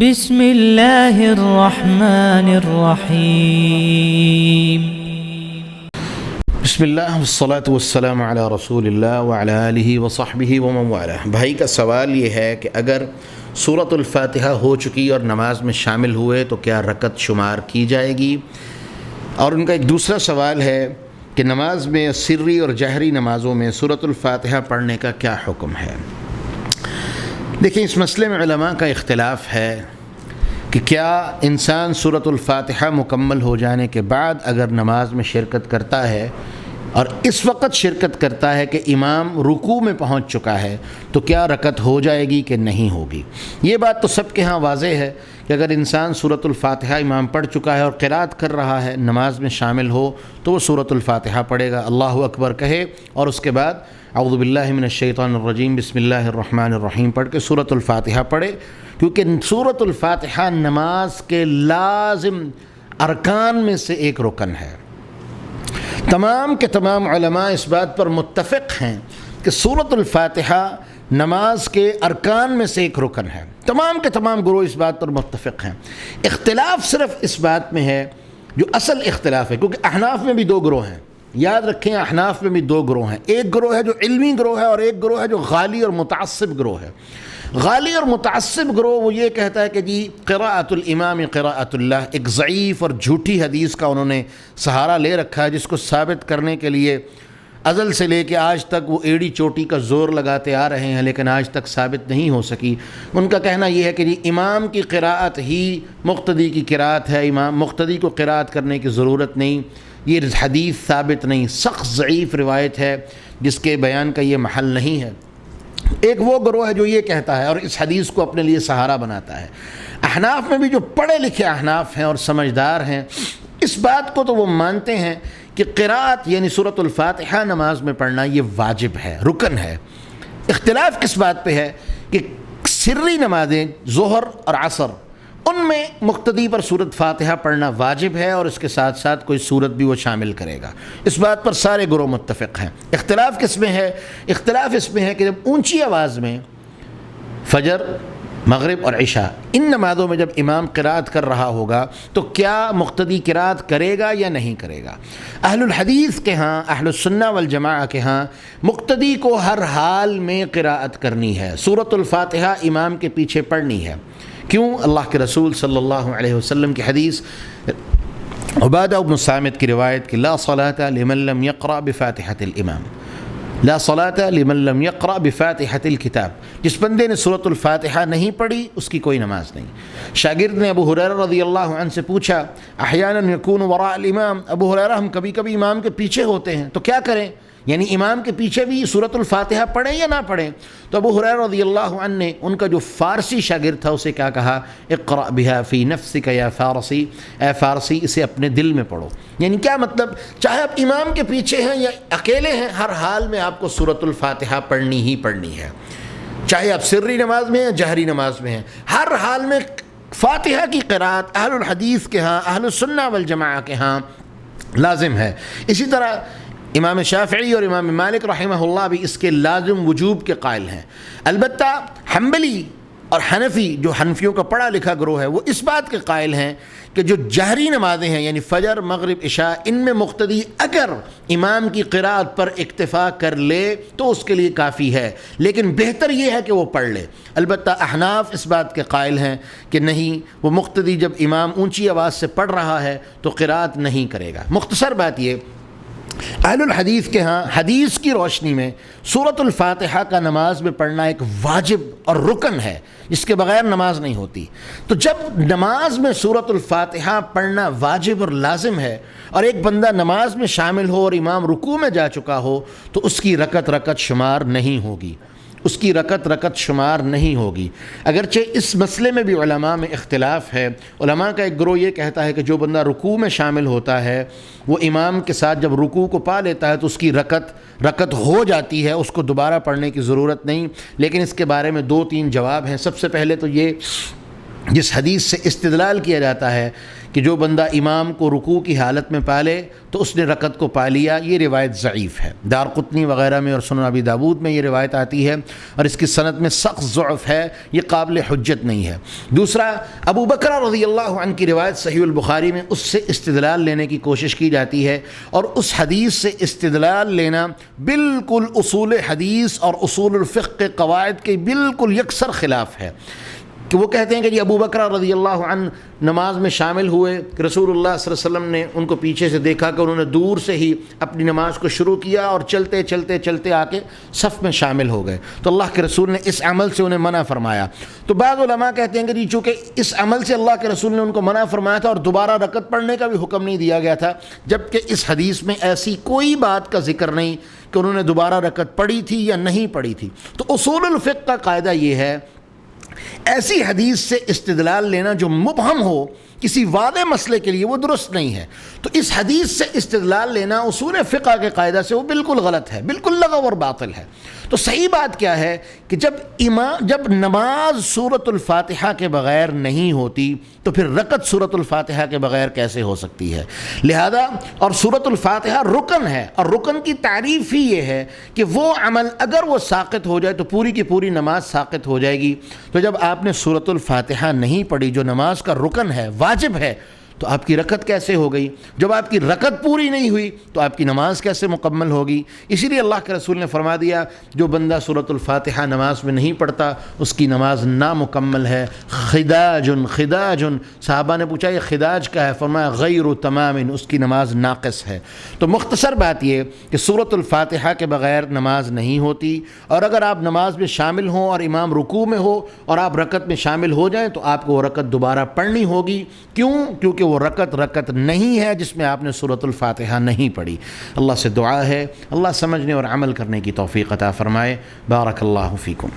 بسم اللہ الرحمن الرحیم۔ بسم اللہ والصلاة والسلام علی رسول اللہ وعلی آلہ وصحبہ ومن والہ۔ بھائی کا سوال یہ ہے کہ اگر سورۃ الفاتحہ ہو چکی اور نماز میں شامل ہوئے تو کیا رکعت شمار کی جائے گی؟ اور ان کا ایک دوسرا سوال ہے کہ نماز میں سری اور جہری نمازوں میں سورۃ الفاتحہ پڑھنے کا کیا حکم ہے؟ دیکھیں، اس مسئلے میں علماء کا اختلاف ہے کہ کیا انسان سورۃ الفاتحہ مکمل ہو جانے کے بعد اگر نماز میں شرکت کرتا ہے اور اس وقت شرکت کرتا ہے کہ امام رکوع میں پہنچ چکا ہے تو کیا رکعت ہو جائے گی کہ نہیں ہوگی؟ یہ بات تو سب کے ہاں واضح ہے کہ اگر انسان سورۃ الفاتحہ امام پڑھ چکا ہے اور قرات کر رہا ہے، نماز میں شامل ہو تو وہ سورۃ الفاتحہ پڑھے گا، اللہ اکبر کہے اور اس کے بعد اعوذ باللہ من الشیطان الرجیم بسم اللہ الرحمن الرحیم پڑھ کے سورۃ الفاتحہ پڑھے، کیونکہ سورۃ الفاتحہ نماز کے لازم ارکان میں سے ایک رکن ہے۔ تمام کے تمام علماء اس بات پر متفق ہیں کہ سورۃ الفاتحہ نماز کے ارکان میں سے ایک رکن ہے۔ تمام کے تمام گروہ اس بات پر متفق ہیں۔ اختلاف صرف اس بات میں ہے، جو اصل اختلاف ہے، کیونکہ احناف میں بھی دو گروہ ہیں، یاد رکھیں احناف میں بھی دو گروہ ہیں، ایک گروہ ہے جو علمی گروہ ہے اور ایک گروہ ہے جو غالی اور متعصب گروہ ہے۔ غالی اور متعصب گروہ وہ یہ کہتا ہے کہ جی قراءۃ الامام قراءۃ اللہ، ایک ضعیف اور جھوٹی حدیث کا انہوں نے سہارا لے رکھا ہے، جس کو ثابت کرنے کے لیے ازل سے لے کے آج تک وہ ایڑی چوٹی کا زور لگاتے آ رہے ہیں، لیکن آج تک ثابت نہیں ہو سکی۔ ان کا کہنا یہ ہے کہ جی امام کی قراءت ہی مقتدی کی قراءت ہے، امام مقتدی کو قراءت کرنے کی ضرورت نہیں، یہ حدیث ثابت نہیں، سخت ضعیف روایت ہے جس کے بیان کا یہ محل نہیں ہے۔ ایک وہ گروہ ہے جو یہ کہتا ہے اور اس حدیث کو اپنے لیے سہارا بناتا ہے۔ احناف میں بھی جو پڑھے لکھے احناف ہیں اور سمجھدار ہیں، اس بات کو تو وہ مانتے ہیں کہ قراءت یعنی سورۃ الفاتحہ نماز میں پڑھنا یہ واجب ہے، رکن ہے۔ اختلاف کس بات پہ ہے کہ سری نمازیں ظہر اور عصر، ان میں مقتدی پر سورۃ فاتحہ پڑھنا واجب ہے اور اس کے ساتھ ساتھ کوئی سورت بھی وہ شامل کرے گا۔ اس بات پر سارے گروہ متفق ہیں۔ اختلاف کس میں ہے؟ اختلاف اس میں ہے کہ جب اونچی آواز میں فجر، مغرب اور عشاء، ان نمازوں میں جب امام قرات کر رہا ہوگا تو کیا مقتدی قرات کرے گا یا نہیں کرے گا؟ اہل الحدیث کے ہاں، اہل السنہ والجماعہ کے ہاں مقتدی کو ہر حال میں قرات کرنی ہے، سورۃ الفاتحہ امام کے پیچھے پڑھنی ہے۔ کیوں؟ اللہ کے رسول صلی اللہ علیہ وسلم کی حدیث، عبادہ بن صامت کی روایت کہ لا صلاۃ لمن لم یقرأ بفاتحۃ الامام، لا صلاۃ لمن لم یقرأ بفاتحۃ الکتاب، جس بندے نے سورۃ الفاتحہ نہیں پڑھی اس کی کوئی نماز نہیں۔ شاگرد نے ابو ہریرہ رضی اللہ عنہ سے پوچھا، احیانا یکون وراء الامام، ابو ہریرہ ہم کبھی کبھی امام کے پیچھے ہوتے ہیں تو کیا کریں؟ یعنی امام کے پیچھے بھی سورۃ الفاتحہ پڑھیں یا نہ پڑھیں؟ تو ابو ہریرہ رضی اللہ عنہ نے ان کا جو فارسی شاگرد تھا اسے کیا کہا؟ اقرأ بها فی نفسک یا فارسی، اے فارسی اسے اپنے دل میں پڑھو۔ یعنی کیا مطلب؟ چاہے آپ امام کے پیچھے ہیں یا اکیلے ہیں، ہر حال میں آپ کو سورۃ الفاتحہ پڑھنی ہی پڑھنی ہے، چاہے آپ سری نماز میں ہیں جہری نماز میں ہیں، ہر حال میں فاتحہ کی قرات اہل الحدیث کے ہاں، اہل السنہ والجماعہ کے ہاں لازم ہے۔ اسی طرح امام شافعی اور امام مالک رحمہ اللہ بھی اس کے لازم وجوب کے قائل ہیں۔ البتہ حنبلی اور حنفی، جو حنفیوں کا پڑھا لکھا گروہ ہے، وہ اس بات کے قائل ہیں کہ جو جہری نمازیں ہیں یعنی فجر، مغرب، عشاء، ان میں مقتدی اگر امام کی قرات پر اکتفا کر لے تو اس کے لیے کافی ہے، لیکن بہتر یہ ہے کہ وہ پڑھ لے۔ البتہ احناف اس بات کے قائل ہیں کہ نہیں، وہ مقتدی جب امام اونچی آواز سے پڑھ رہا ہے تو قرات نہیں کرے گا۔ مختصر بات یہ، اہل الحدیث کے ہاں حدیث کی روشنی میں سورۃ الفاتحہ کا نماز میں پڑھنا ایک واجب اور رکن ہے، جس کے بغیر نماز نہیں ہوتی۔ تو جب نماز میں سورۃ الفاتحہ پڑھنا واجب اور لازم ہے اور ایک بندہ نماز میں شامل ہو اور امام رکوع میں جا چکا ہو تو اس کی رکعت شمار نہیں ہوگی، اس کی رکعت شمار نہیں ہوگی۔ اگرچہ اس مسئلے میں بھی علماء میں اختلاف ہے۔ علماء کا ایک گروہ یہ کہتا ہے کہ جو بندہ رکوع میں شامل ہوتا ہے وہ امام کے ساتھ جب رکوع کو پا لیتا ہے تو اس کی رکعت ہو جاتی ہے، اس کو دوبارہ پڑھنے کی ضرورت نہیں، لیکن اس کے بارے میں دو تین جواب ہیں۔ سب سے پہلے تو یہ جس حدیث سے استدلال کیا جاتا ہے کہ جو بندہ امام کو رکوع کی حالت میں پالے تو اس نے رکعت کو پا لیا، یہ روایت ضعیف ہے۔ دارقطنی وغیرہ میں اور سنن ابی داؤد میں یہ روایت آتی ہے اور اس کی سند میں سخت ضعف ہے، یہ قابل حجت نہیں ہے۔ دوسرا، ابو بکر رضی اللہ عنہ کی روایت صحیح البخاری میں، اس سے استدلال لینے کی کوشش کی جاتی ہے، اور اس حدیث سے استدلال لینا بالکل اصول حدیث اور اصول الفقہ کے قواعد کے بالکل یکسر خلاف ہے، کہ وہ کہتے ہیں کہ جی ابو بکر رضی اللہ عنہ نماز میں شامل ہوئے کہ رسول اللہ صلی اللہ علیہ وسلم نے ان کو پیچھے سے دیکھا کہ انہوں نے دور سے ہی اپنی نماز کو شروع کیا اور چلتے چلتے چلتے آ کے صف میں شامل ہو گئے، تو اللہ کے رسول نے اس عمل سے انہیں منع فرمایا۔ تو بعض علماء کہتے ہیں کہ جی چونکہ اس عمل سے اللہ کے رسول نے ان کو منع فرمایا تھا اور دوبارہ رکعت پڑھنے کا بھی حکم نہیں دیا گیا تھا، جبکہ اس حدیث میں ایسی کوئی بات کا ذکر نہیں کہ انہوں نے دوبارہ رکعت پڑھی تھی یا نہیں پڑھی تھی۔ تو اصول الفقہ کا قاعدہ یہ ہے، ایسی حدیث سے استدلال لینا جو مبہم ہو کسی واضح مسئلے کے لیے، وہ درست نہیں ہے۔ تو اس حدیث سے استدلال لینا اصول فقہ کے قاعدہ سے وہ بالکل غلط ہے، بالکل لغو اور باطل ہے۔ تو صحیح بات کیا ہے کہ جب نماز سورۃ الفاتحہ کے بغیر نہیں ہوتی تو پھر رکعت سورۃ الفاتحہ کے بغیر کیسے ہو سکتی ہے؟ لہذا اور سورۃ الفاتحہ رکن ہے، اور رکن کی تعریف ہی یہ ہے کہ وہ عمل اگر وہ ساقط ہو جائے تو پوری کی پوری نماز ساقط ہو جائے گی۔ تو جب آپ نے سورۃ الفاتحہ نہیں پڑھی جو نماز کا رکن ہے، واجب ہے، تو آپ کی رکعت کیسے ہو گئی؟ جب آپ کی رکعت پوری نہیں ہوئی تو آپ کی نماز کیسے مکمل ہوگی؟ اسی لیے اللہ کے رسول نے فرما دیا جو بندہ سورۃ الفاتحہ نماز میں نہیں پڑھتا اس کی نماز نامکمل ہے۔ خداج صحابہ نے پوچھا یہ خداج کیا ہے؟ فرمایا غیر تمام، اس کی نماز ناقص ہے۔ تو مختصر بات یہ کہ سورۃ الفاتحہ کے بغیر نماز نہیں ہوتی، اور اگر آپ نماز میں شامل ہوں اور امام رکوع میں ہو اور آپ رکعت میں شامل ہو جائیں تو آپ کو وہ رکعت دوبارہ پڑھنی ہوگی۔ کیونکہ وہ رکعت نہیں ہے جس میں آپ نے سورۃ الفاتحہ نہیں پڑھی۔ اللہ سے دعا ہے اللہ سمجھنے اور عمل کرنے کی توفیق عطا فرمائے۔ بارک اللہ فیکم۔